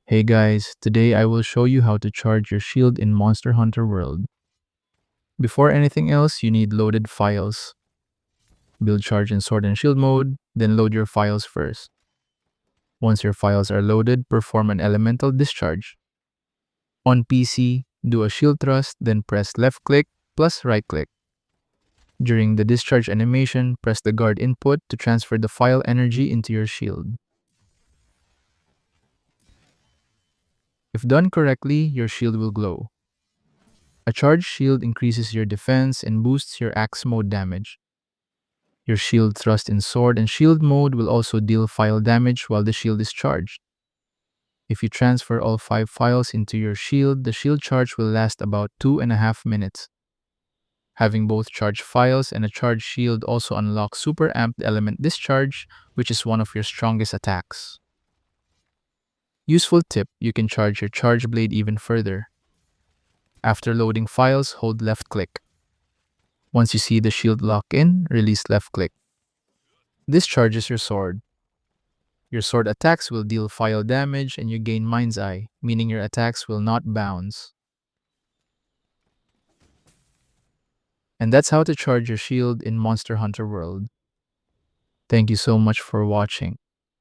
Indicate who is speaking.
Speaker 1: Hey guys, today I will show you how to charge your shield in Monster Hunter World. Before anything else, you need loaded files. Build charge in Sword and Shield mode, then load your files first. Once your files are loaded, perform an elemental discharge. On PC, do a shield thrust, then press left click plus right click. During the discharge animation, press the guard input to transfer the file energy into your shield. If done correctly, your shield will glow. A charged shield increases your defense and boosts your axe mode damage. Your shield thrust in Sword and Shield mode will also deal file damage while the shield is charged. If you transfer all 5 files into your shield, the shield charge will last about 2.5 minutes. Having both charged files and a charged shield also unlocks Super Amped Element Discharge, which is one of your strongest attacks. Useful tip, you can charge your charge blade even further. After loading files, hold left click. Once you see the shield lock in, release left click. This charges your sword. Your sword attacks will deal file damage and you gain Mind's Eye, meaning your attacks will not bounce. And that's how to charge your shield in Monster Hunter World. Thank you so much for watching.